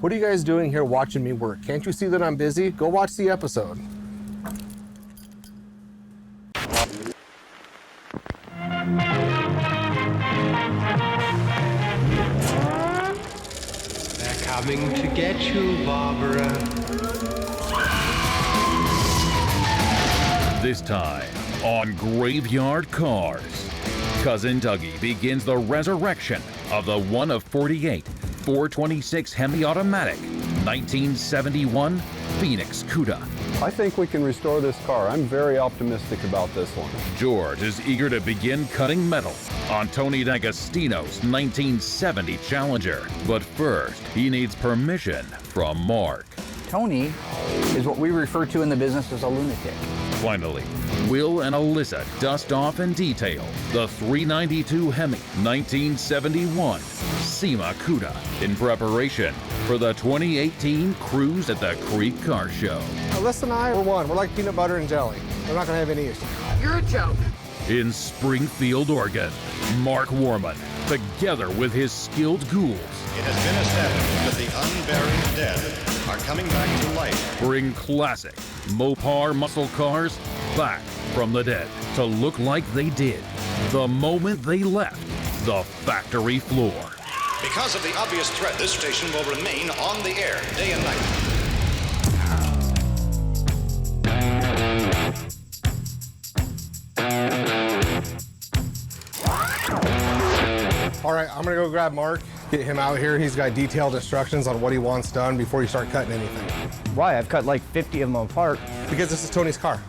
What are you guys doing here watching me work? Can't you see that I'm busy? Go watch the episode. They're coming to get you, Barbara. This time on Graveyard Carz, Cousin Dougie begins the resurrection of the one of 48 426 Hemi Automatic 1971 Phoenix Cuda. I think we can restore this car. I'm very optimistic about this one. George is eager to begin cutting metal on Tony D'Agostino's 1970 Challenger. But first, he needs permission from Mark. Tony is what we refer to in the business as a lunatic. Finally, Will and Allysa dust off in detail the 392 Hemi 1971 SEMA Cuda in preparation for the 2018 Cruise at the Creek Car Show. Allysa and I, we're one. We're like peanut butter and jelly. We're not gonna have any issues. You're a joke. In Springfield, Oregon, Mark Warman, together with his skilled ghouls, It has been established that the unburied dead are coming back to life. bring classic Mopar muscle cars back from the dead to look like they did the moment they left the factory floor. Because of the obvious threat, this station will remain on the air day and night. All right, I'm gonna go grab Mark, get him out here. He's got detailed instructions on what he wants done before you start cutting anything. Why? I've cut like 50 of them apart. Because this is Tony's car.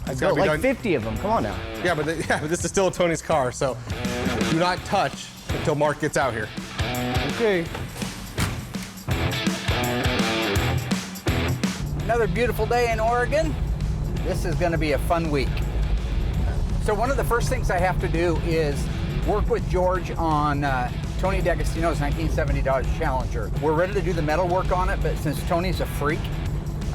I've got like 50 of them. Come on now. Yeah, but this is still Tony's car, so do not touch until Mark gets out here. Okay. Another beautiful day in Oregon. This is going to be a fun week. So one of the first things I have to do is work with George on Tony D'Agostino's 1970 Dodge Challenger. We're ready to do the metal work on it, but since Tony's a freak,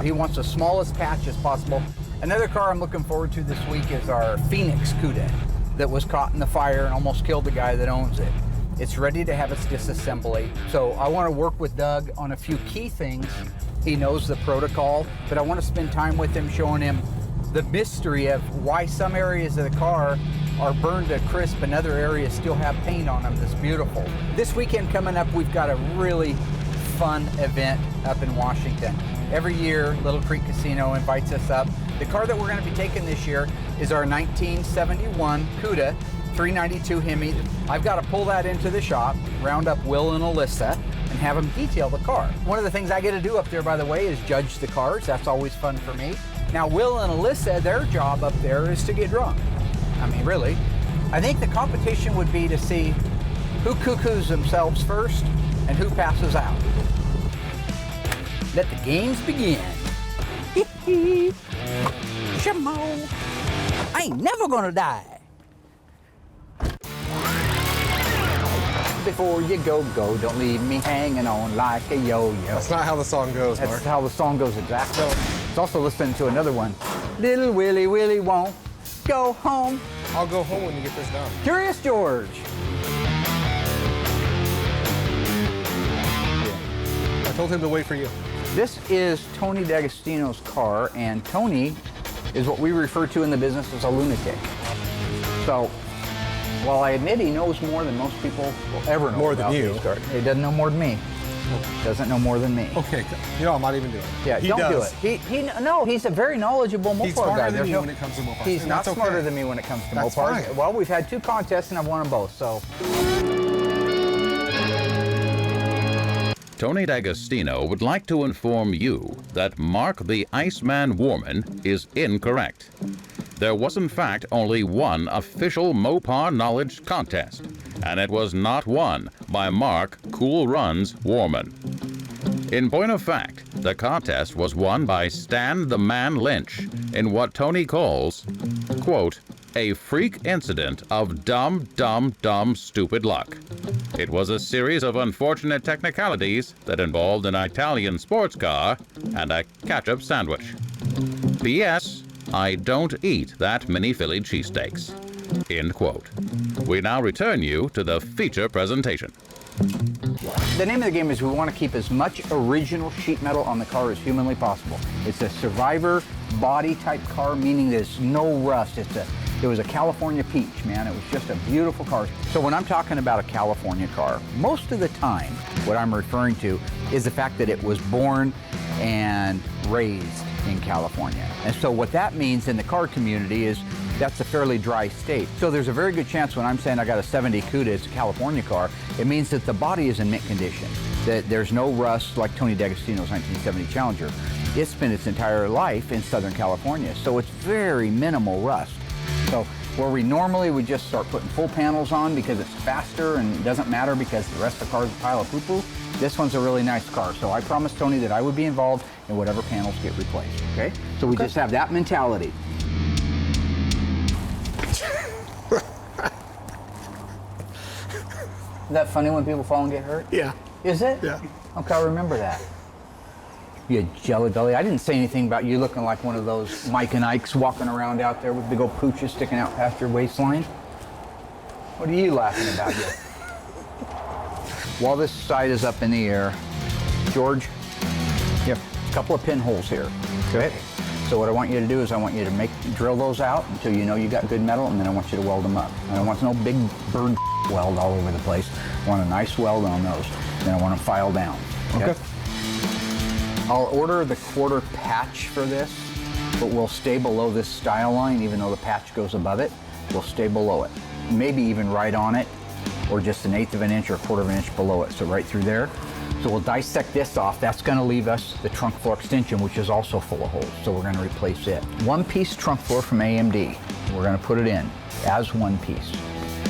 he wants the smallest patch as possible. Another car I'm looking forward to this week is our Phoenix Cuda that was caught in the fire and almost killed the guy that owns it. It's ready to have its disassembly. So I want to work with Doug on a few key things. He knows the protocol, but I want to spend time with him showing him the mystery of why some areas of the car are burned to crisp and other areas still have paint on them that's beautiful. This weekend coming up, we've got a really fun event up in Washington. Every year, Little Creek Casino invites us up. The car that we're going to be taking this year is our 1971 Cuda 392 Hemi. I've got to pull that into the shop, round up Will and Allysa, and have them detail the car. One of the things I get to do up there, by the way, is judge the cars. That's always fun for me. Now, Will and Allysa, their job up there is to get drunk. I mean, really. I think the competition would be to see who cuckoos themselves first and who passes out. Let the games begin. Shamo, I ain't never gonna die. Before you go, don't leave me hanging on like a yo-yo. That's not how the song goes, Mark. That's how the song goes exactly. It's also listening to another one. Little Willie Willie won't go home. I'll go home when you get this done. Curious George. I told him to wait for you. This is Tony D'Agostino's car, and Tony is what we refer to in the business as a lunatic. So, while I admit he knows more than most people will ever know More than about you. these cars, he doesn't know more than me. Doesn't know more than me. Okay, you know, I'm not even doing it. Yeah, He don't does. do it. No, he's a very knowledgeable Mopar He's smarter guy. than There's me no- when it comes to Mopars, He's and not that's smarter okay. than me when it comes to That's Mopars. fine. Well, we've had two contests and I've won them both, so. Tony D'Agostino would like to inform you that Mark the Iceman Warman is incorrect. There was in fact only one official Mopar knowledge contest, and it was not won by Mark Cool Runs Warman. In point of fact, the contest was won by Stan the Man Lynch in what Tony calls, quote, a freak incident of dumb, stupid luck. It was a series of unfortunate technicalities that involved an Italian sports car and a ketchup sandwich. P.S. I don't eat that many Philly cheesesteaks. End quote. We now return you to the feature presentation. The name of the game is we want to keep as much original sheet metal on the car as humanly possible. It's a survivor body type car, meaning there's no rust. It was a California peach, man. It was just a beautiful car. So when I'm talking about a California car, most of the time, what I'm referring to is the fact that it was born and raised in California. And so what that means in the car community is that's a fairly dry state. So there's a very good chance when I'm saying I got a 70 Cuda, it's a California car, it means that the body is in mint condition, that there's no rust like Tony D'Agostino's 1970 Challenger. It spent its entire life in Southern California, so it's very minimal rust. So where we normally would just start putting full panels on because it's faster and it doesn't matter because the rest of the car is a pile of poo-poo, this one's a really nice car. So I promised Tony that I would be involved in whatever panels get replaced, okay? So we just have that mentality. Is that funny when people fall and get hurt? Yeah. Is it? Yeah. Okay, I'll remember that. You jelly belly. I didn't say anything about you looking like one of those Mike and Ikes walking around out there with big old pooches sticking out past your waistline. What are you laughing about yet? While this side is up in the air, George, you have a couple of pinholes here. Okay. So what I want you to do is I want you to drill those out until you know you got good metal, and then I want you to weld them up. I don't want no big bird weld all over the place. I want a nice weld on those. Then I want them filed down. Okay. I'll order the quarter patch for this, but we'll stay below this style line, even though the patch goes above it. We'll stay below it. Maybe even right on it, or just 1/8 of an inch or 1/4 of an inch below it. So right through there. So we'll dissect this off. That's going to leave us the trunk floor extension, which is also full of holes. So we're going to replace it. One-piece trunk floor from AMD. We're going to put it in as one piece.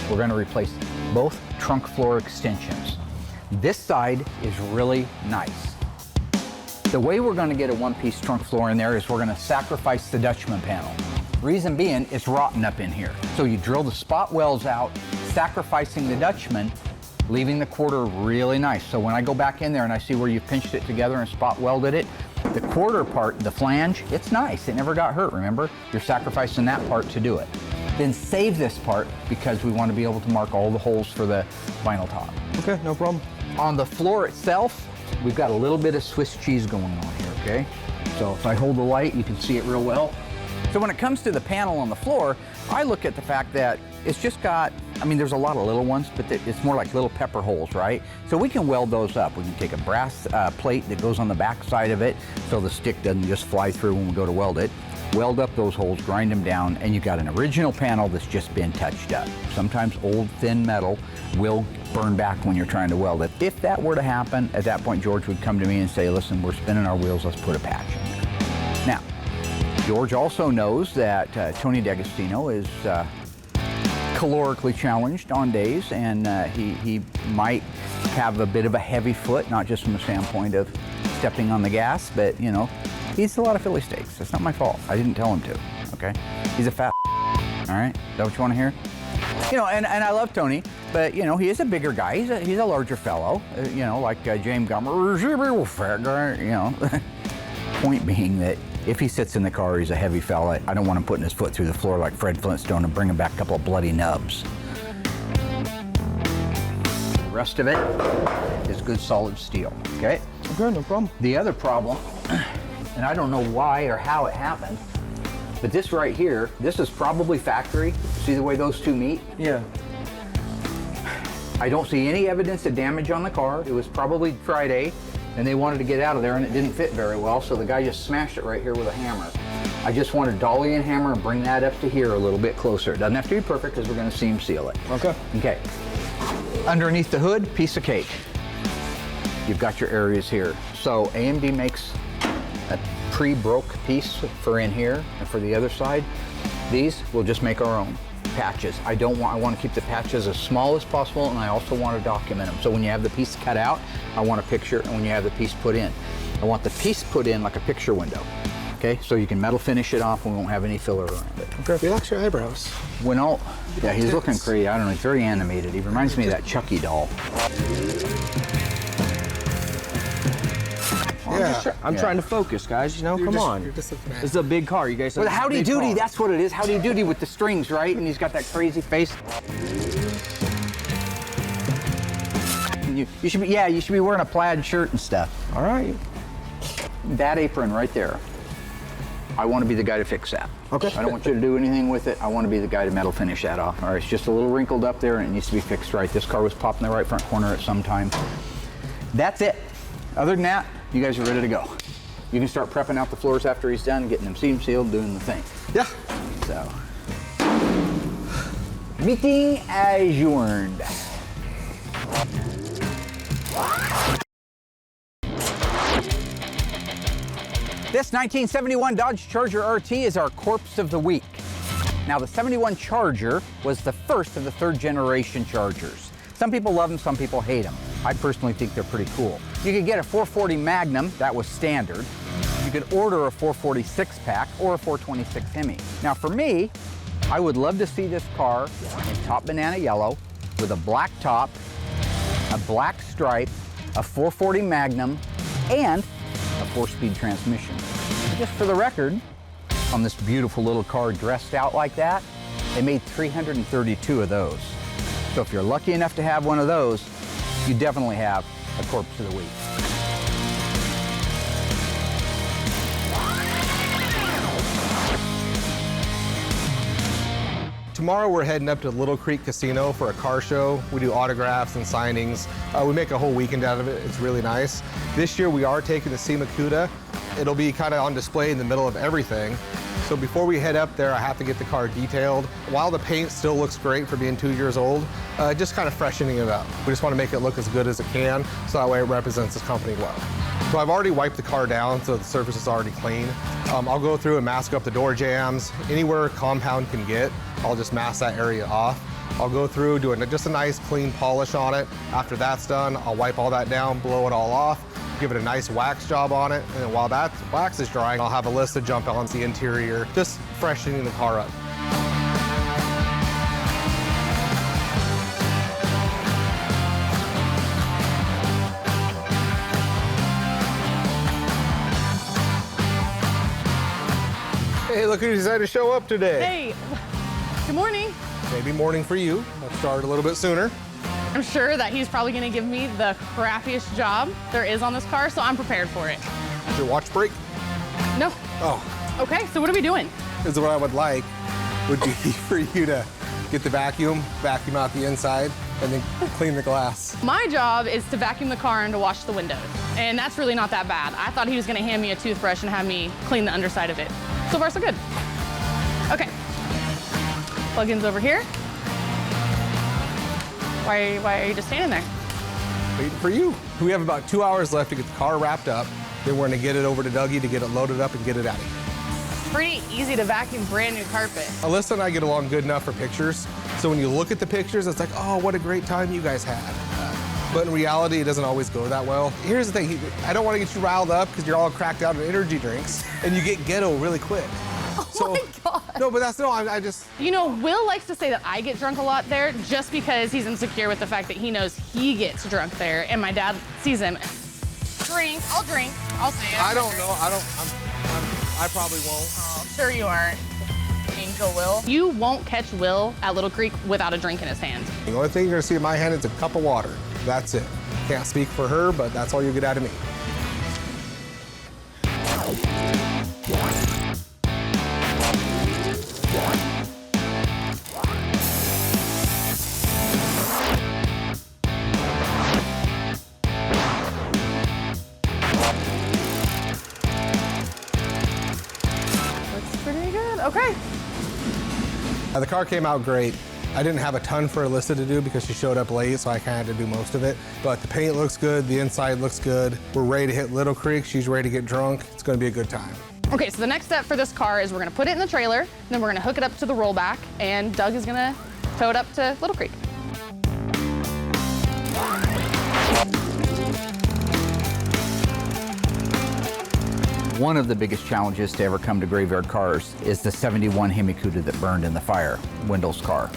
We're going to replace both trunk floor extensions. This side is really nice. The way we're going to get a one-piece trunk floor in there is we're going to sacrifice the Dutchman panel. Reason being, it's rotten up in here. So you drill the spot welds out, sacrificing the Dutchman, leaving the quarter really nice. So when I go back in there and I see where you pinched it together and spot welded it, the quarter part, the flange, it's nice. It never got hurt, remember? You're sacrificing that part to do it. Then save this part because we want to be able to mark all the holes for the vinyl top. Okay, no problem. On the floor itself, we've got a little bit of Swiss cheese going on here, okay? So if I hold the light, you can see it real well. So when it comes to the panel on the floor, I look at the fact that it's just got, I mean, there's a lot of little ones, but it's more like little pepper holes, right? So we can weld those up. We can take a brass plate that goes on the back side of it so the stick doesn't just fly through when we go to weld it. Weld up those holes, grind them down, and you've got an original panel that's just been touched up. Sometimes old thin metal will burn back when you're trying to weld it. If that were to happen, at that point George would come to me and say, listen, we're spinning our wheels, let's put a patch in there. Now, George also knows that Tony D'Agostino is calorically challenged on days, and he might have a bit of a heavy foot, not just from the standpoint of stepping on the gas, but you know, he eats a lot of Philly steaks. It's not my fault. I didn't tell him to, okay? He's a fat all right? Is that what you want to hear? You know, and I love Tony, but you know, he is a bigger guy. He's a larger fellow, you know, like James Gummer, fat guy, you know. Point being that if he sits in the car, he's a heavy fella. I don't want him putting his foot through the floor like Fred Flintstone and bringing back a couple of bloody nubs. The rest of it is good solid steel, okay? Okay, no problem. The other problem, and I don't know why or how it happened, but this right here, this is probably factory. See the way those two meet? Yeah. I don't see any evidence of damage on the car. It was probably Friday, and they wanted to get out of there, and it didn't fit very well, so the guy just smashed it right here with a hammer. I just want to dolly and hammer and bring that up to here a little bit closer. It doesn't have to be perfect because we're going to seam seal it. Okay. Okay. Underneath the hood, piece of cake. You've got your areas here. So AMD makes a pre-broke piece for in here and for the other side. These we'll just make our own patches. I want to keep the patches as small as possible, and I also want to document them. So when you have the piece cut out, I want a picture, and when you have the piece put in, I want the piece put in like a picture window. Okay, so you can metal finish it off and we won't have any filler around it. Okay. Relax your eyebrows. Yeah, he's looking crazy. I don't know, he's very animated. He reminds me of that Chucky doll. Yeah. I'm trying to focus, guys. You know, come on. You're just a fan. This is a big car. You guys have Well, Howdy Doody, that's what it is. Howdy Doody with the strings, right? And he's got that crazy face. You should be, yeah, you should be wearing a plaid shirt and stuff. All right. That apron right there, I want to be the guy to fix that. Okay. I don't want you to do anything with it. I want to be the guy to metal finish that off. All right, it's just a little wrinkled up there and it needs to be fixed right. This car was popped in the right front corner at some time. That's it. Other than that, you guys are ready to go. You can start prepping out the floors after he's done, getting them seam sealed, doing the thing. Yeah. So, meeting adjourned. This 1971 Dodge Charger RT is our corpse of the week. Now, the 71 Charger was the first of the third generation Chargers. Some people love them, some people hate them. I personally think they're pretty cool. You could get a 440 Magnum, that was standard. You could order a 446 pack or a 426 Hemi. Now for me, I would love to see this car in top banana yellow with a black top, a black stripe, a 440 Magnum, and a 4-speed transmission. Just for the record, on this beautiful little car dressed out like that, they made 332 of those. So if you're lucky enough to have one of those, you definitely have a corpse of the week. Tomorrow we're heading up to Little Creek Casino for a car show. We do autographs and signings. We make a whole weekend out of it. It's really nice. This year we are taking the Hamikuda. It'll be kind of on display in the middle of everything. So before we head up there, I have to get the car detailed. While the paint still looks great for being 2 years old, just kind of freshening it up. We just want to make it look as good as it can, so that way it represents this company well. So I've already wiped the car down, so the surface is already clean. I'll go through and mask up the door jams. Anywhere compound can get, I'll just mask that area off. I'll go through, do just a nice clean polish on it. After that's done, I'll wipe all that down, blow it all off, give it a nice wax job on it, and then while that wax is drying, I'll have Allysa jump on the interior, just freshening the car up. Hey, look who decided to show up today. Hey, good morning. Maybe morning for you. Let's start a little bit sooner. I'm sure that he's probably gonna give me the crappiest job there is on this car, so I'm prepared for it. Is your watch break? No. Oh. Okay, so what are we doing? This is what I would like, would be for you to get the vacuum out the inside, and then clean the glass. My job is to vacuum the car and to wash the windows, and that's really not that bad. I thought he was gonna hand me a toothbrush and have me clean the underside of it. So far, so good. Okay. Plug-in's over here. Why are you just standing there? Waiting for you. We have about 2 hours left to get the car wrapped up. Then we're gonna get it over to Dougie to get it loaded up and get it out of here. Pretty easy to vacuum brand new carpet. Allysa and I get along good enough for pictures. So when you look at the pictures, it's like, oh, what a great time you guys had. But in reality, it doesn't always go that well. Here's the thing, I don't want to get you riled up because you're all cracked out on energy drinks and you get ghetto really quick. Oh my God. No, but I just... You know, Will likes to say that I get drunk a lot there just because he's insecure with the fact that he knows he gets drunk there and my dad sees him. I'll drink, I'll say it. I don't know, I probably won't. Oh, sure you aren't. Angel Will. You won't catch Will at Little Creek without a drink in his hand. The only thing you're gonna see in my hand is a cup of water. That's it. Can't speak for her, but that's all you get out of me. Looks pretty good. Okay. The car came out great. I didn't have a ton for Allysa to do because she showed up late, so I kind of had to do most of it. But the paint looks good, the inside looks good. We're ready to hit Little Creek. She's ready to get drunk. It's gonna be a good time. Okay, so the next step for this car is we're gonna put it in the trailer, then we're gonna hook it up to the rollback, and Doug is gonna tow it up to Little Creek. One of the biggest challenges to ever come to Graveyard Cars is the 71 Hamikuda that burned in the fire, Wendell's car.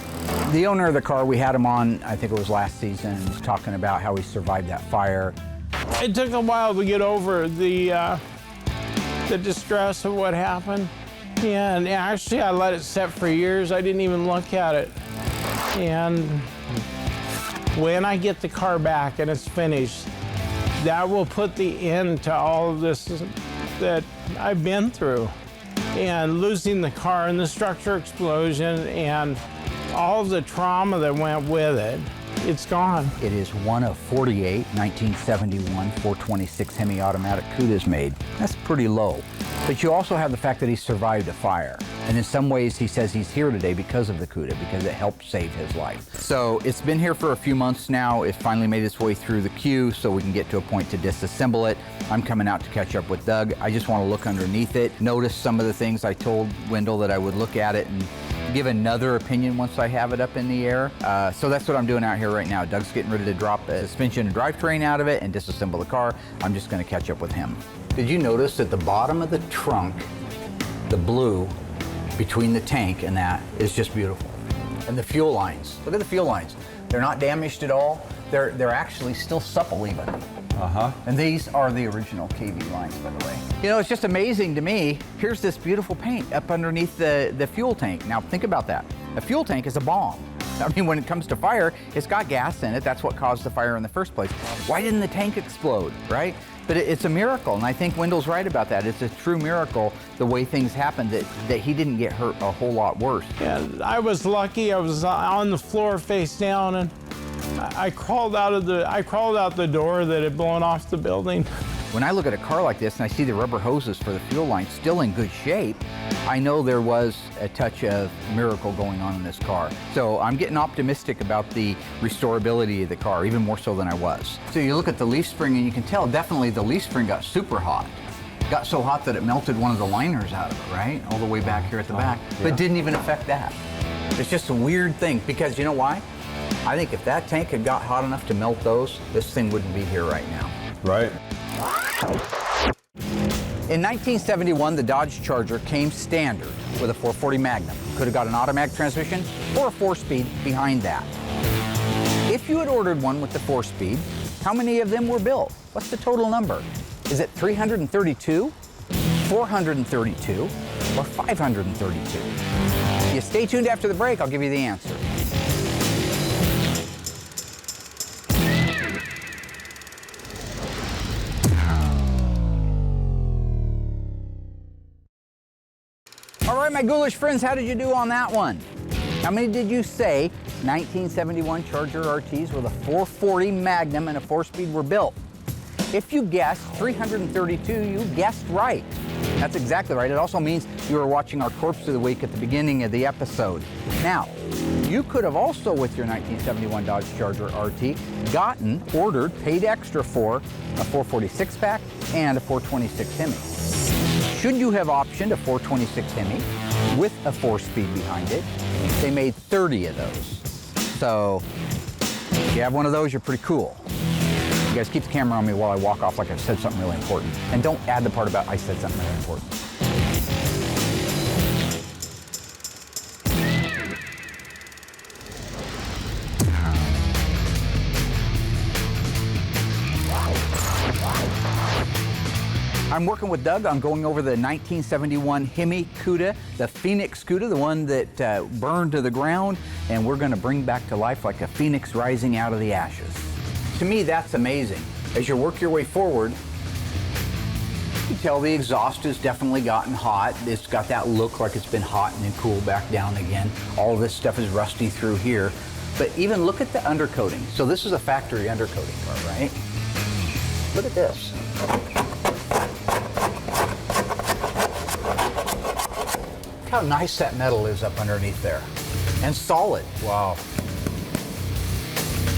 The owner of the car, we had him on, I think it was last season, was talking about how he survived that fire. It took a while to get over the distress of what happened. Yeah, and actually I let it set for years. I didn't even look at it. And when I get the car back and it's finished, that will put the end to all of this that I've been through. And losing the car and the structure explosion and all of the trauma that went with it, it's gone. It is one of 48 1971 426 Hemi automatic Cudas made. That's pretty low. But you also have the fact that he survived a fire. And in some ways, he says he's here today because of the Cuda, because it helped save his life. So it's been here for a few months now. It finally made its way through the queue so we can get to a point to disassemble it. I'm coming out to catch up with Doug. I just want to look underneath it, notice some of the things I told Wendell that I would look at it and give another opinion once I have it up in the air. So that's what I'm doing out here right now. Doug's getting ready to drop a suspension and drivetrain out of it and disassemble the car. I'm just going to catch up with him. Did you notice at the bottom of the trunk, the blue between the tank and that is just beautiful. And the fuel lines, look at the fuel lines. They're not damaged at all. They're actually still supple even. And these are the original KV lines, by the way. You know, it's just amazing to me. Here's this beautiful paint up underneath the fuel tank. Now think about that. A fuel tank is a bomb. I mean, when it comes to fire, it's got gas in it. That's what caused the fire in the first place. Why didn't the tank explode, right? But it's a miracle, and I think Wendell's right about that. It's a true miracle, the way things happened, that he didn't get hurt a whole lot worse. Yeah, I was lucky. I was on the floor face down, and I crawled out the door that had blown off the building. When I look at a car like this and I see the rubber hoses for the fuel line still in good shape, I know there was a touch of miracle going on in this car. So I'm getting optimistic about the restorability of the car, even more so than I was. So you look at the leaf spring and you can tell definitely the leaf spring got super hot. Got so hot that it melted one of the liners out of it, right? All the way back here at the back, but it didn't even affect that. It's just a weird thing, because you know why? I think if that tank had got hot enough to melt those, this thing wouldn't be here right now. Right. In 1971, the Dodge Charger came standard with a 440 Magnum. Could have got an automatic transmission or a 4-speed behind that. If you had ordered one with the 4-speed, how many of them were built? What's the total number? Is it 332, 432, or 532? You stay tuned after the break, I'll give you the answer. All right, my ghoulish friends, how did you do on that one? How many did you say 1971 Charger RTs with a 440 Magnum and a 4-speed were built? If you guessed 332, you guessed right. That's exactly right. It also means you were watching our Corpse of the Week at the beginning of the episode. Now, you could have also, with your 1971 Dodge Charger RT, ordered, paid extra for a 446 pack and a 426 Hemi. Should you have optioned a 426 Hemi with a 4-speed behind it, they made 30 of those. So if you have one of those, you're pretty cool. You guys keep the camera on me while I walk off like I said something really important. And don't add the part about I said something really important. I'm working with Doug on going over the 1971 Hamikuda, the Phoenix Cuda, the one that burned to the ground, and we're going to bring back to life like a phoenix rising out of the ashes. To me, that's amazing. As you work your way forward, you can tell the exhaust has definitely gotten hot. It's got that look like it's been hot and then cooled back down again. All of this stuff is rusty through here. But even look at the undercoating. So this is a factory undercoating car, right? Look at this. Look how nice that metal is up underneath there. And solid. Wow.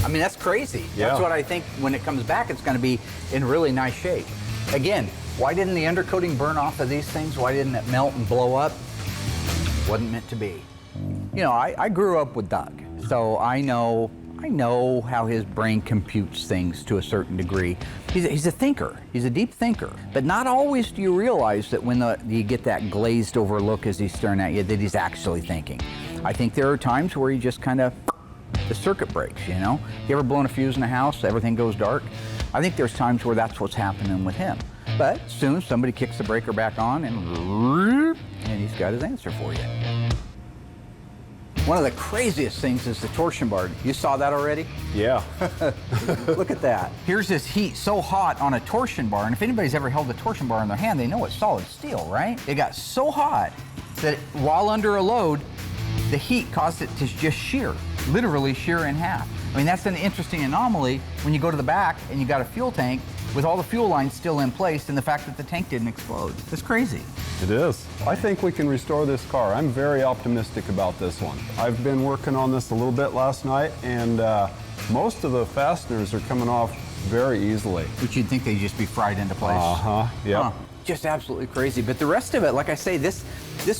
I mean, that's crazy. Yeah. That's what I think when it comes back, it's going to be in really nice shape. Again, why didn't the undercoating burn off of these things? Why didn't it melt and blow up? Wasn't meant to be. You know, I grew up with Doug, so I know how his brain computes things to a certain degree. He's a thinker. He's a deep thinker. But not always do you realize that when you get that glazed over look as he's staring at you, that he's actually thinking. I think there are times where he just kind of, the circuit breaks, you know? You ever blown a fuse in a house, everything goes dark? I think there's times where that's what's happening with him. But soon somebody kicks the breaker back on and he's got his answer for you. One of the craziest things is the torsion bar. You saw that already? Yeah. Look at that. Here's this heat so hot on a torsion bar, and if anybody's ever held a torsion bar in their hand, they know it's solid steel, right? It got so hot that while under a load, the heat caused it to just shear, literally shear in half. I mean, that's an interesting anomaly when you go to the back and you got a fuel tank with all the fuel lines still in place and the fact that the tank didn't explode. It's crazy. It is. I think we can restore this car. I'm very optimistic about this one. I've been working on this a little bit last night, and most of the fasteners are coming off very easily. Which you'd think they'd just be fried into place. Yeah. Just absolutely crazy. But the rest of it, like I say, this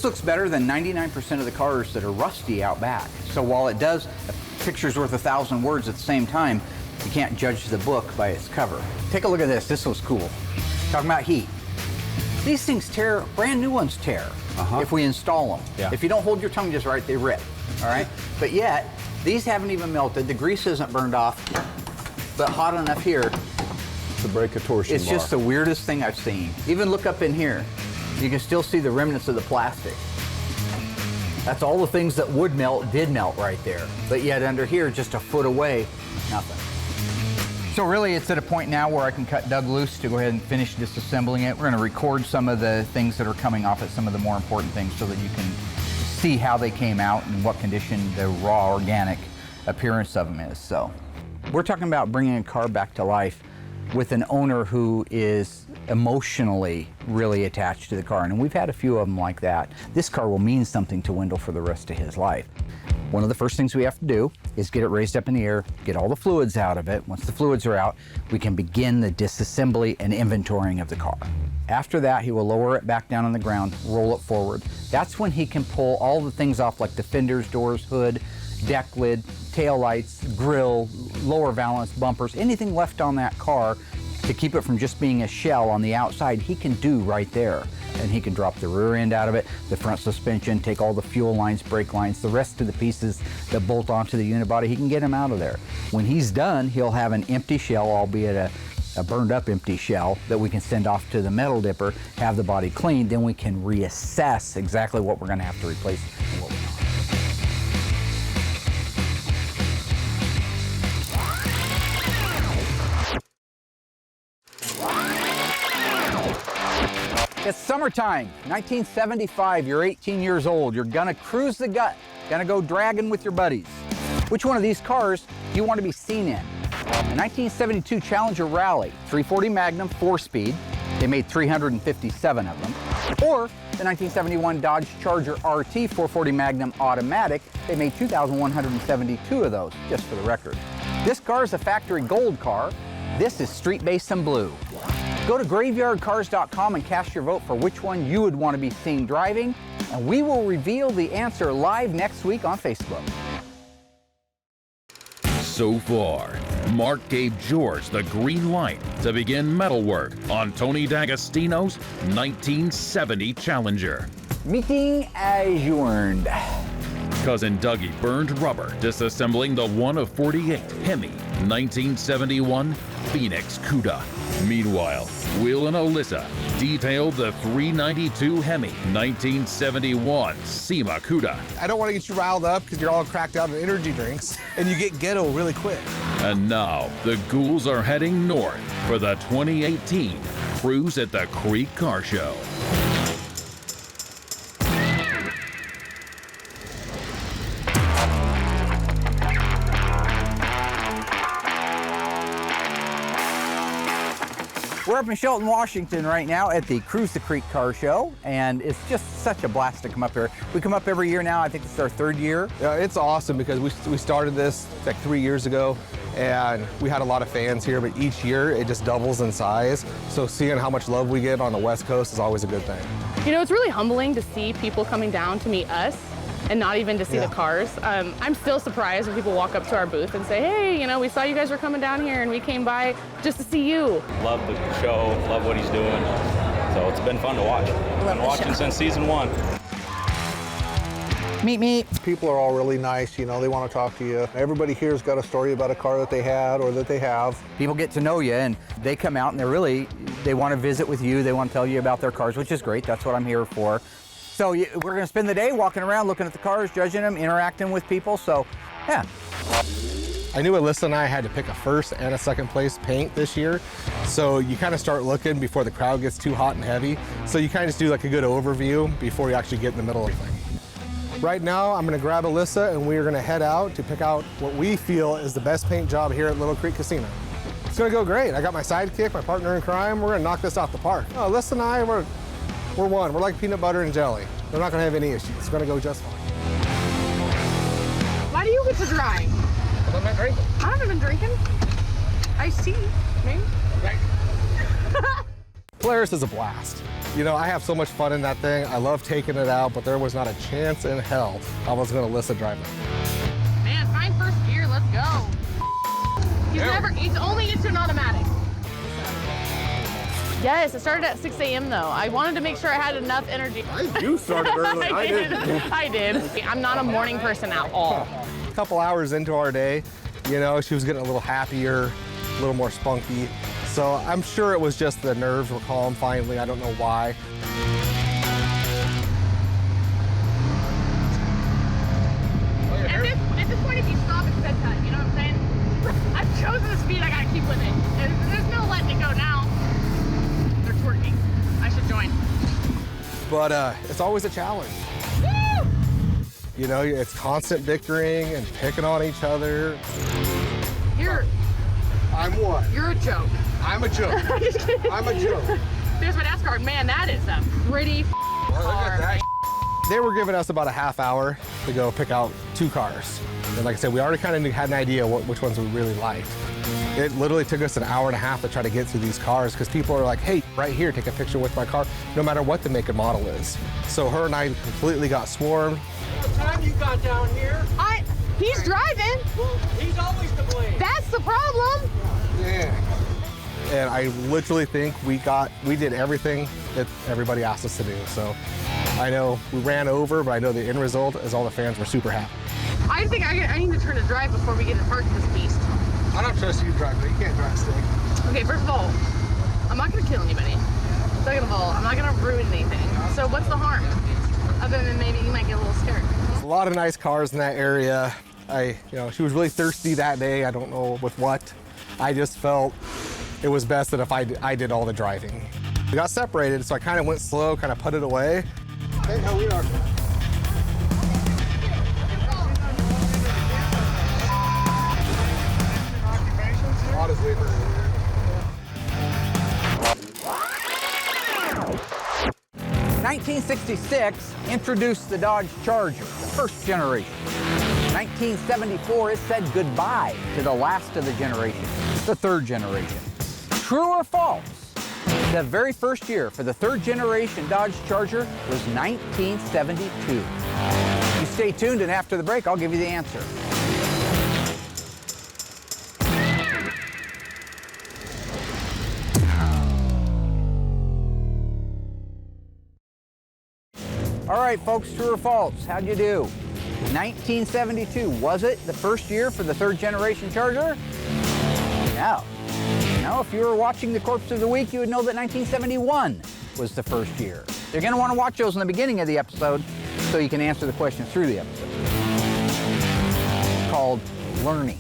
looks better than 99% of the cars that are rusty out back. So while it does, a picture's worth 1,000 words at the same time, you can't judge the book by its cover. Take a look at this. This was cool. Talking about heat. These things tear, brand new ones tear if we install them. Yeah. If you don't hold your tongue just right, they rip, all right? But yet, these haven't even melted. The grease isn't burned off, but hot enough here. To break a torsion It's bar. just the weirdest thing I've seen. Even look up in here. You can still see the remnants of the plastic. That's all the things that would melt did melt right there. But yet under here, just a foot away, nothing. So really it's at a point now where I can cut Doug loose to go ahead and finish disassembling it. We're gonna record some of the things that are coming off it, some of the more important things, so that you can see how they came out and what condition the raw organic appearance of them is. So we're talking about bringing a car back to life with an owner who is emotionally really attached to the car. And we've had a few of them like that. This car will mean something to Wendell for the rest of his life. One of the first things we have to do is get it raised up in the air, get all the fluids out of it. Once the fluids are out, we can begin the disassembly and inventorying of the car. After that, he will lower it back down on the ground, roll it forward. That's when he can pull all the things off, like the fenders, doors, hood, deck lid, tail lights, grill, lower valance, bumpers, anything left on that car to keep it from just being a shell on the outside, he can do right there. And he can drop the rear end out of it, the front suspension, take all the fuel lines, brake lines, the rest of the pieces that bolt onto the unibody, he can get them out of there. When he's done, he'll have an empty shell, albeit a burned up empty shell, that we can send off to the metal dipper, have the body cleaned, then we can reassess exactly what we're gonna have to replace and what we're not. It's summertime, 1975, you're 18 years old, you're gonna cruise the gut, gonna go dragging with your buddies. Which one of these cars do you want to be seen in? The 1972 Challenger Rally, 340 Magnum 4-speed, they made 357 of them. Or the 1971 Dodge Charger RT 440 Magnum Automatic, they made 2,172 of those, just for the record. This car is a factory gold car, this is Street Basin Blue. Go to graveyardcars.com and cast your vote for which one you would want to be seen driving, and we will reveal the answer live next week on Facebook. So far, Mark gave George the green light to begin metalwork on Tony D'Agostino's 1970 Challenger. Meeting adjourned. Cousin Dougie burned rubber disassembling the 1 of 48 Hemi 1971 Phoenix Cuda. Meanwhile, Will and Alyssa detailed the 392 Hemi 1971 SEMA Cuda. I don't want to get you riled up because you're all cracked out on energy drinks and you get ghetto really quick. And now the ghouls are heading north for the 2018 Cruise at the Creek Car Show. We're up in Shelton, Washington right now at the Cruise the Creek Car Show, and it's just such a blast to come up here. We come up every year now. I think this is our 3rd year. Yeah, it's awesome because we started this like 3 years ago, and we had a lot of fans here, but each year it just doubles in size. So seeing how much love we get on the West Coast is always a good thing. You know, it's really humbling to see people coming down to meet us and not even to see the cars. I'm still surprised when people walk up to our booth and say, hey, you know, we saw you guys were coming down here and we came by just to see you. Love the show, love what he's doing. So it's been fun to watch. I've been watching since season 1. Meet. People are all really nice, you know, they want to talk to you. Everybody here's got a story about a car that they had or that they have. People get to know you and they come out and they want to visit with you. They want to tell you about their cars, which is great. That's what I'm here for. So we're going to spend the day walking around, looking at the cars, judging them, interacting with people. So, yeah. I knew Allysa and I had to pick a first and a second place paint this year. So you kind of start looking before the crowd gets too hot and heavy. So you kind of just do like a good overview before you actually get in the middle of everything. Right now, I'm going to grab Allysa and we're going to head out to pick out what we feel is the best paint job here at Little Creek Casino. It's going to go great. I got my sidekick, my partner in crime. We're going to knock this out the park. Oh, Allysa and I, we're one. We're like peanut butter and jelly. We're not going to have any issues. It's going to go just fine. Why do you get to drive? I'm not drinking. I haven't been drinking. Iced tea, maybe. Right. Polaris is a blast. You know, I have so much fun in that thing. I love taking it out, but there was not a chance in hell I was going to Allysa drive it. Man, fine first gear, let's go. He's only into an automatic. Yes, it started at 6 a.m. though. I wanted to make sure I had enough energy. You started early. I did. I'm not a morning person at all. A couple hours into our day, you know, she was getting a little happier, a little more spunky. So I'm sure it was just the nerves were calm finally. I don't know why. At this point, if you stop, it's bedtime. You know what I'm saying? I've chosen the speed. I gotta keep with it. There's no letting it go now. They're twerking. I should join. But it's always a challenge. Woo! You know, it's constant bickering and picking on each other. I'm what? You're a joke. I'm a joke. I'm a joke. There's my NASCAR. Man, that is a pretty car. They were giving us about a half hour to go pick out 2 cars. And like I said, we already kind of had an idea which ones we really liked. It literally took us an hour and a half to try to get through these cars because people are like, hey, right here, take a picture with my car, no matter what the make and model is. So her and I completely got swarmed. What time you got down here? He's driving. Well, he's always to blame. That's the problem. Yeah. And I literally think we did everything that everybody asked us to do. So I know we ran over, but I know the end result is all the fans were super happy. I think I need to turn to drive before we get to park this beast. I don't trust you driving. You can't drive stick. Okay, first of all, I'm not gonna kill anybody. Second of all, I'm not gonna ruin anything. So what's the harm? Other than maybe you might get a little scared. There's a lot of nice cars in that area. She was really thirsty that day. I don't know with what. I just felt it was best that if I did all the driving. We got separated, so I kind of went slow, kind of put it away. Hey, how we are. Honestly, 1966 introduced the Dodge Charger, the first generation. 1974, it said goodbye to the last of the generation, the third generation. True or false? The very first year for the third generation Dodge Charger was 1972. You stay tuned, and after the break, I'll give you the answer. All right, folks, true or false? How'd you do? 1972, was it the first year for the third generation Charger? No. No, if you were watching the Corpse of the Week, you would know that 1971 was the first year. You're going to want to watch those in the beginning of the episode so you can answer the questions through the episode. It's called learning.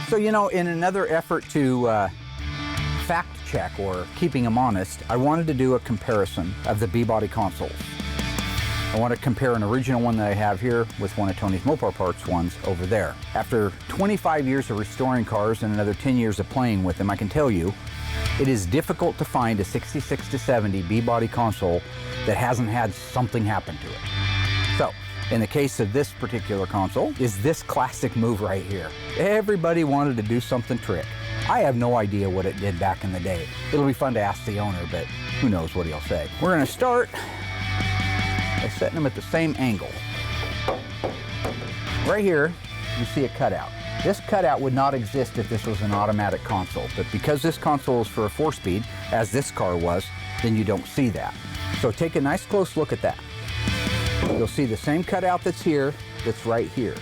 So, you know, in another effort to fact check or keeping them honest, I wanted to do a comparison of the B-body consoles. I want to compare an original one that I have here with one of Tony's Mopar Parts ones over there. After 25 years of restoring cars and another 10 years of playing with them, I can tell you it is difficult to find a 66 to 70 B-body console that hasn't had something happen to it. So, in the case of this particular console, is this classic move right here. Everybody wanted to do something trick. I have no idea what it did back in the day. It'll be fun to ask the owner, but who knows what he'll say. We're gonna start by setting them at the same angle. Right here, you see a cutout. This cutout would not exist if this was an automatic console, but because this console is for a 4-speed, as this car was, then you don't see that. So take a nice close look at that. You'll see the same cutout that's here, that's right here.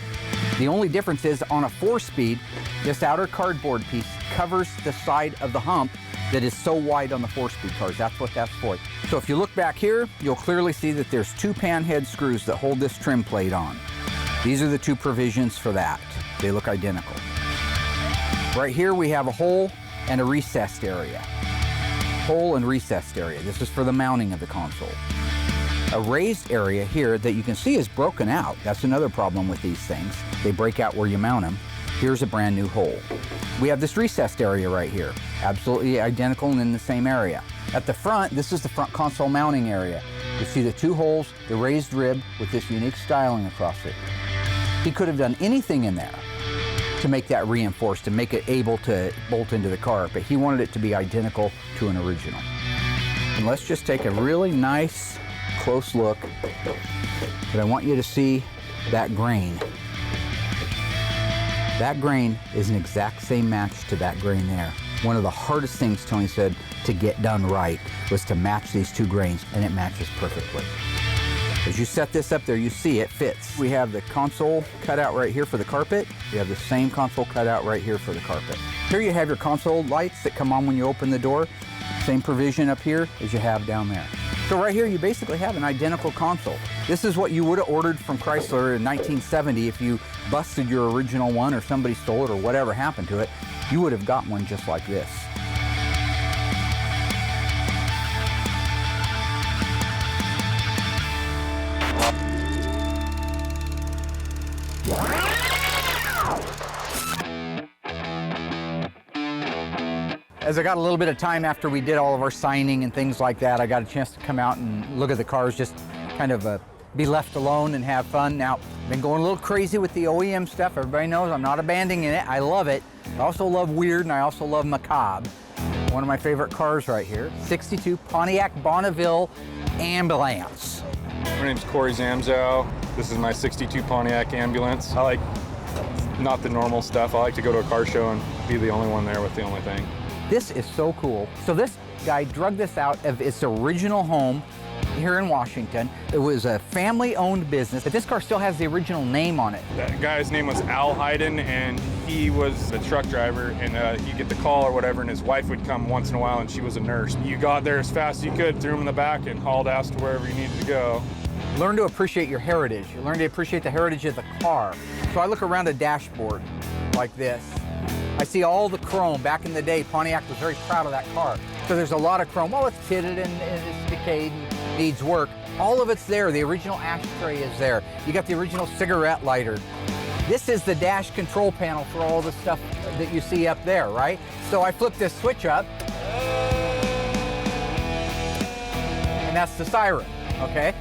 The only difference is on a 4-speed, this outer cardboard piece covers the side of the hump that is so wide on the 4-speed cars. That's what that's for. So if you look back here, you'll clearly see that there's 2 pan head screws that hold this trim plate on. These are the 2 provisions for that. They look identical. Right here we have a hole and a recessed area. Hole and recessed area. This is for the mounting of the console. A raised area here that you can see is broken out. That's another problem with these things. They break out where you mount them. Here's a brand new hole. We have this recessed area right here. Absolutely identical and in the same area. At the front, this is the front console mounting area. You see the 2 holes, the raised rib with this unique styling across it. He could have done anything in there to make that reinforced, to make it able to bolt into the car, but he wanted it to be identical to an original. And let's just take a really nice, close look, but I want you to see that grain. That grain is an exact same match to that grain there. One of the hardest things, Tony said, to get done right was to match these 2 grains, and it matches perfectly. As you set this up there, you see it fits. We have the console cut out right here for the carpet. We have the same console cut out right here for the carpet. Here you have your console lights that come on when you open the door. Same provision up here as you have down there. So right here, you basically have an identical console. This is what you would have ordered from Chrysler in 1970 if you busted your original one or somebody stole it or whatever happened to it. You would have got one just like this. As I got a little bit of time after we did all of our signing and things like that, I got a chance to come out and look at the cars, just kind of be left alone and have fun. Now, I've been going a little crazy with the OEM stuff. Everybody knows I'm not abandoning it. I love it. I also love weird, and I also love macabre. One of my favorite cars right here, 62 Pontiac Bonneville Ambulance. My name's Corey Zamzow. This is my 62 Pontiac Ambulance. I like not the normal stuff. I like to go to a car show and be the only one there with the only thing. This is so cool. So this guy drug this out of its original home here in Washington. It was a family-owned business, but this car still has the original name on it. That guy's name was Al Hayden, and he was a truck driver, and he'd get the call or whatever, and his wife would come once in a while, and she was a nurse. You got there as fast as you could, threw him in the back, and hauled ass to wherever you needed to go. Learn to appreciate your heritage. You learn to appreciate the heritage of the car. So I look around a dashboard like this. I see all the chrome. Back in the day, Pontiac was very proud of that car. So there's a lot of chrome. Well, it's pitted and it's decayed and needs work. All of it's there. The original ashtray is there. You got the original cigarette lighter. This is the dash control panel for all the stuff that you see up there, right? So I flip this switch up, and that's the siren, okay?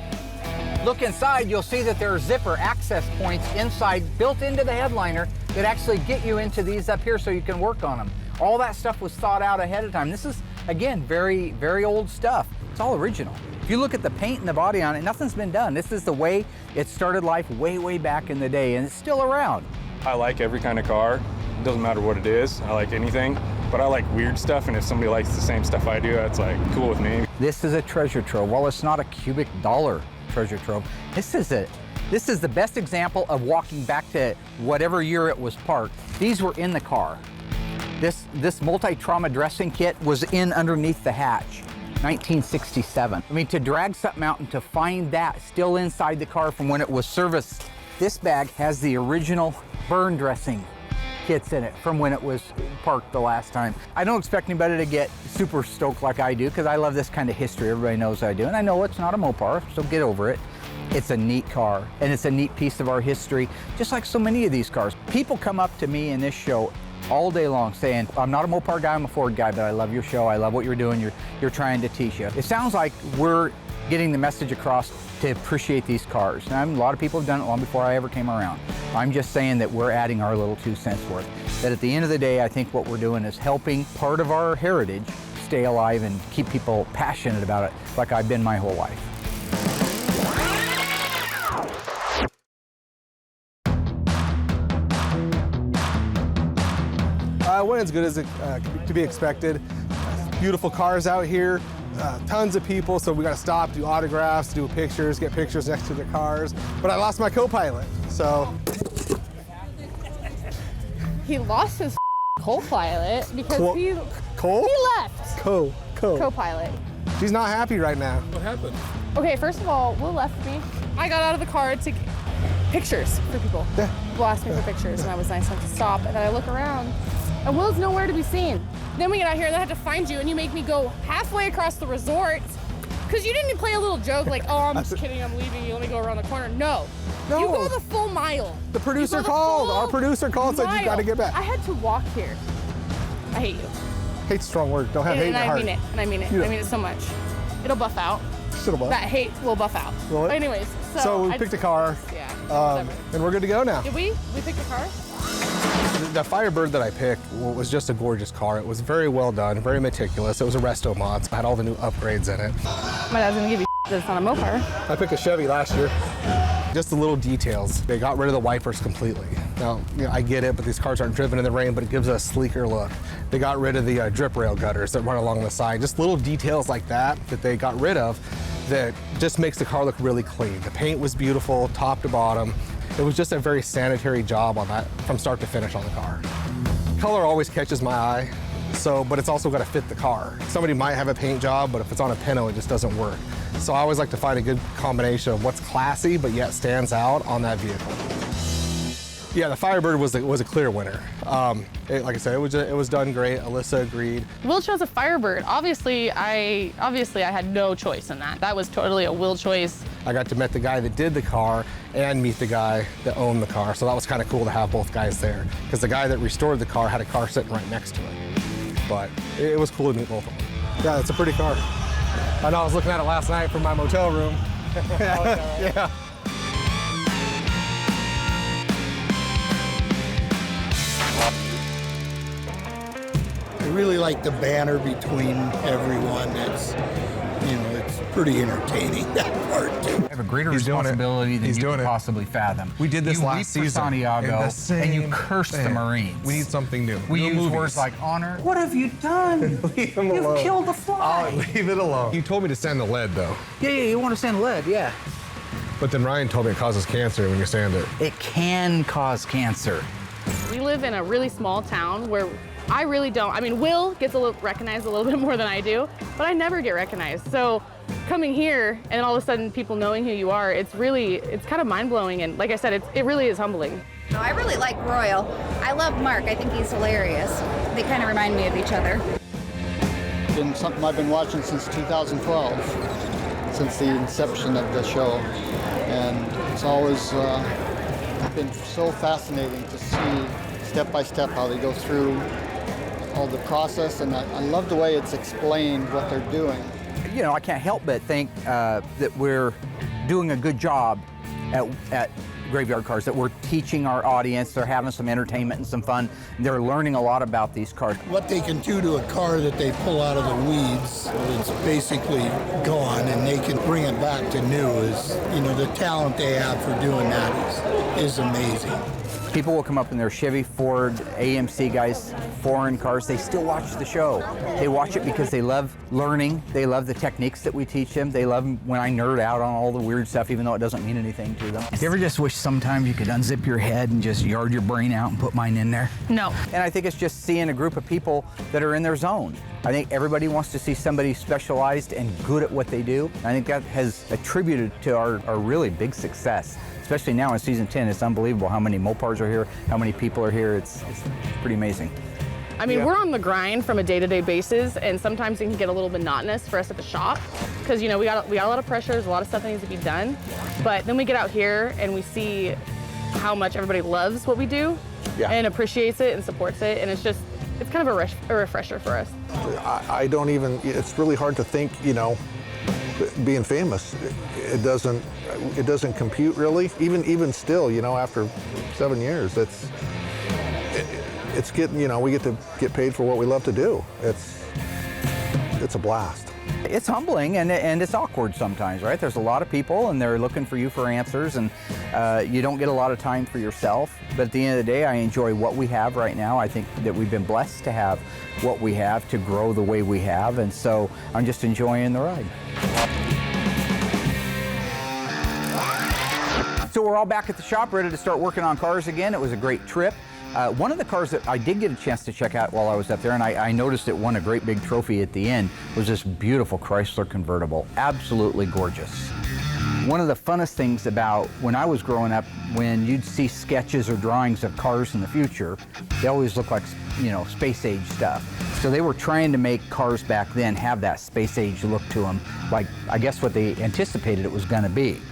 Look inside, you'll see that there are zipper access points inside, built into the headliner, that actually get you into these up here so you can work on them. All that stuff was thought out ahead of time. This is, again, very, very old stuff. It's all original. If you look at the paint and the body on it, nothing's been done. This is the way it started life way, way back in the day, and it's still around. I like every kind of car. It doesn't matter what it is. I like anything, but I like weird stuff, and if somebody likes the same stuff I do, that's like cool with me. This is a treasure trove. While it's not a cubic dollar treasure trove, this is the best example of walking back to whatever year it was parked. These were in the car. This multi-trauma dressing kit was in underneath the hatch, 1967. I mean, to drag something out and to find that still inside the car from when it was serviced. This bag has the original burn dressing kits in it from when it was parked the last time. I don't expect anybody to get super stoked like I do, because I love this kind of history. Everybody knows I do, and I know it's not a Mopar, so get over it. It's a neat car, and it's a neat piece of our history, just like so many of these cars. People come up to me in this show all day long saying, I'm not a Mopar guy, I'm a Ford guy, but I love your show, I love what you're doing, you're trying to teach you. It sounds like we're getting the message across to appreciate these cars. And a lot of people have done it long before I ever came around. I'm just saying that we're adding our little 2 cents worth. That at the end of the day, I think what we're doing is helping part of our heritage stay alive and keep people passionate about it, like I've been my whole life. Went as good as it to be expected. Beautiful cars out here, tons of people, so we got to stop, do autographs, do pictures, get pictures next to the cars. But I lost my co-pilot, so he lost his co-pilot because he left. Co-pilot. She's not happy right now. What happened? Okay, first of all, Will left me. I got out of the car to get pictures for people. Yeah. People asked me for pictures, and I was nice enough to stop. And then I look around, and Will's nowhere to be seen. Then we get out here, and I have to find you, and you make me go halfway across the resort because you didn't play a little joke like, oh, I'm just kidding, I'm leaving you, let me go around the corner. No. You go the full mile. The producer called. Our producer called, said you got to get back. I had to walk here. I hate you. Hate's a strong word. Don't have hate in your heart. And I mean it. I mean it so much. It'll buff out. Should've buffed. That hate will buff out. Will it? Anyways, so we picked a car. Yeah. And we're good to go now. Did we? We picked a car? The Firebird that I picked was just a gorgeous car. It was very well done, very meticulous. It was a resto mod, so it had all the new upgrades in it. My dad's gonna give you that it's not a Mopar. I picked a Chevy last year. Just the little details. They got rid of the wipers completely. Now, I get it, but these cars aren't driven in the rain, but it gives a sleeker look. They got rid of the drip rail gutters that run along the side. Just little details like that they got rid of that just makes the car look really clean. The paint was beautiful, top to bottom. It was just a very sanitary job on that from start to finish on the car. Color always catches my eye, but it's also got to fit the car. Somebody might have a paint job, but if it's on a Pinto, it just doesn't work. So I always like to find a good combination of what's classy but yet stands out on that vehicle. Yeah, the Firebird was a clear winner. Like I said, it was done great. Allysa agreed. Will chose a Firebird. Obviously, I had no choice in that. That was totally a Will choice. I got to meet the guy that did the car and meet the guy that owned the car. So that was kind of cool to have both guys there because the guy that restored the car had a car sitting right next to it. But it was cool to meet both of them. Yeah, it's a pretty car. I know I was looking at it last night from my motel room. Yeah. I really like the banner between everyone. It's pretty entertaining, that part too. I have a greater responsibility than you could possibly fathom. We did this last season. You leave for Santiago and you curse the Marines. We need something new. We use words like honor. What have you done? Leave him alone. You've killed a fly. Oh, leave it alone. You told me to sand the lead, though. Yeah, you want to sand lead, yeah. But then Ryan told me it causes cancer when you sand it. It can cause cancer. We live in a really small town where I really don't. I mean, Will gets recognized a little bit more than I do, but I never get recognized. So coming here and all of a sudden people knowing who you are, it's kind of mind-blowing. And like I said, it really is humbling. No, I really like Royal. I love Mark. I think he's hilarious. They kind of remind me of each other. It's been something I've been watching since 2012, since the inception of the show. And it's always been so fascinating to see step by step how they go through all the process, and I love the way it's explained what they're doing. I can't help but think that we're doing a good job at Graveyard Carz, that we're teaching our audience, they're having some entertainment and some fun, they're learning a lot about these cars. What they can do to a car that they pull out of the weeds, it's basically gone, and they can bring it back to new is, the talent they have for doing that is amazing. People will come up in their Chevy, Ford, AMC guys, foreign cars. They still watch the show. They watch it because they love learning. They love the techniques that we teach them. They love when I nerd out on all the weird stuff, even though it doesn't mean anything to them. You ever just wish sometimes you could unzip your head and just yard your brain out and put mine in there? No. And I think it's just seeing a group of people that are in their zone. I think everybody wants to see somebody specialized and good at what they do. I think that has attributed to our really big success. Especially now in season 10, it's unbelievable how many Mopars are here, how many people are here. It's pretty amazing. I mean, we're on the grind from a day-to-day basis, and sometimes it can get a little monotonous for us at the shop because we got a lot of pressure, there's a lot of stuff that needs to be done. But then we get out here and we see how much everybody loves what we do and appreciates it and supports it, and it's kind of a refresher for us. I don't even. It's really hard to think. Being famous, it doesn't compute really. Even still, after 7 years, it's getting. We get to get paid for what we love to do. It's a blast. It's humbling and it's awkward sometimes, right? There's a lot of people and they're looking for you for answers, and you don't get a lot of time for yourself. But at the end of the day, I enjoy what we have right now. I think that we've been blessed to have what we have, to grow the way we have, and so I'm just enjoying the ride. So we're all back at the shop, ready to start working on cars again. It was a great trip. One of the cars that I did get a chance to check out while I was up there, and I noticed it won a great big trophy at the end, was this beautiful Chrysler convertible. Absolutely gorgeous. One of the funnest things about when I was growing up, when you'd see sketches or drawings of cars in the future, they always look like, you know, space age stuff. So they were trying to make cars back then have that space age look to them, like I guess what they anticipated it was going to be.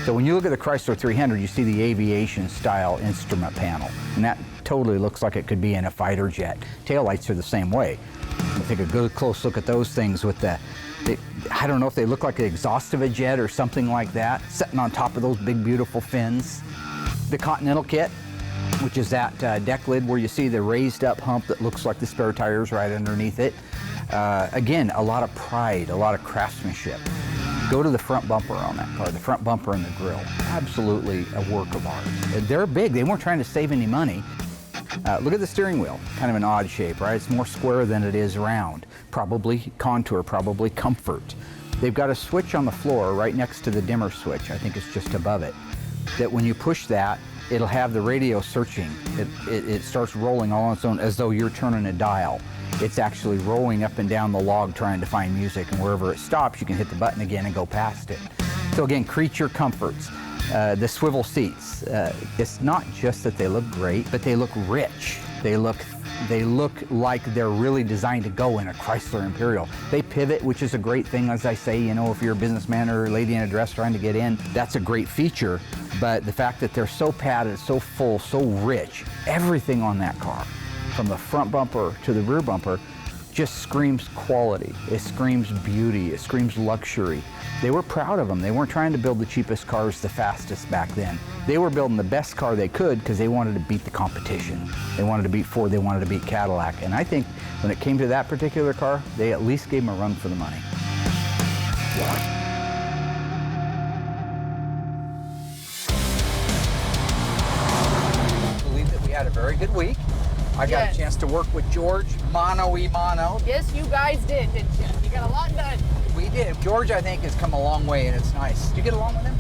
So when you look at the Chrysler 300, you see the aviation style instrument panel, and that totally looks like it could be in a fighter jet. Taillights are the same way. I take a good close look at those things with I don't know if they look like the exhaust of a jet or something like that, sitting on top of those big, beautiful fins. The Continental kit, which is that deck lid where you see the raised up hump that looks like the spare tires right underneath it. Again, a lot of pride, a lot of craftsmanship. Go to the front bumper on that car, the front bumper and the grille. Absolutely a work of art. They're big, they weren't trying to save any money. Look at the steering wheel, kind of an odd shape, right? It's more square than it is round. Probably contour, probably comfort. They've got a switch on the floor right next to the dimmer switch. I think it's just above it. That when you push that, it'll have the radio searching. It starts rolling all on its own as though you're turning a dial. It's actually rolling up and down the log trying to find music, and wherever it stops, you can hit the button again and go past it. So again, creature comforts. The swivel seats, it's not just that they look great, but they look rich. They look like they're really designed to go in a Chrysler Imperial. They pivot, which is a great thing, as I say, you know, if you're a businessman or a lady in a dress trying to get in, that's a great feature. But the fact that they're so padded, so full, so rich, everything on that car, from the front bumper to the rear bumper, just screams quality. It screams beauty. It screams luxury. They were proud of them. They weren't trying to build the cheapest cars the fastest back then. They were building the best car they could because they wanted to beat the competition. They wanted to beat Ford. They wanted to beat Cadillac. And I think when it came to that particular car, they at least gave them a run for the money. I believe that we had a very good week. I got a chance to work with George, mano-y-mano. Yes, you guys did, didn't you? You got a lot done. We did. George, I think, has come a long way, and it's nice. Did you get along with him?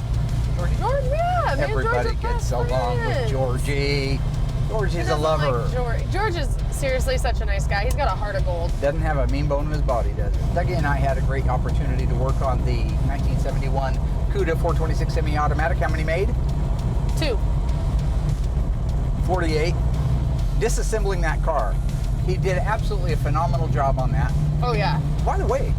George, yeah. Everybody gets along with Georgie. George is a lover. Like George is seriously such a nice guy. He's got a heart of gold. Doesn't have a mean bone in his body, does he? Dougie and I had a great opportunity to work on the 1971 Cuda 426 semi-automatic. How many made? 2. 48. Disassembling that car. He did absolutely a phenomenal job on that. Oh, yeah. By the way,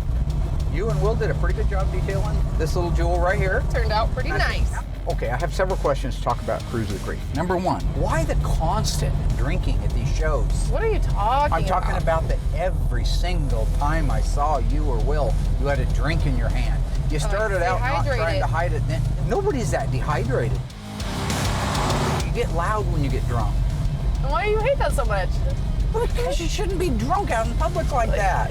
you and Will did a pretty good job detailing this little jewel right here. Turned out pretty nice. Okay, I have several questions to talk about Cruise of the Creek. Number one, why the constant drinking at these shows? What are you talking about? I'm talking about that every single time I saw you or Will, you had a drink in your hand. You started out not trying to hide it. Then nobody's that dehydrated. You get loud when you get drunk. Why do you hate that so much? Well, because you shouldn't be drunk out in public like that.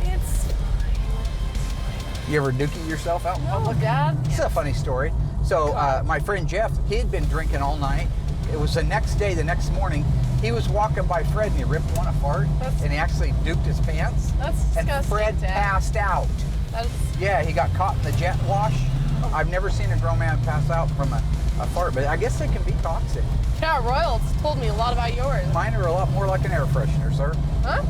It's fine. You ever dookie yourself out in public? Dad. It's a funny story. So my friend Jeff, he had been drinking all night. It was the next day, the next morning. He was walking by Fred and he ripped one apart, and he actually duked his pants. That's disgusting. And Fred passed out. Yeah, he got caught in the jet wash. I've never seen a grown man pass out from a fart, but I guess they can be toxic. Yeah, Royals told me a lot about yours. Mine are a lot more like an air freshener, sir. Huh?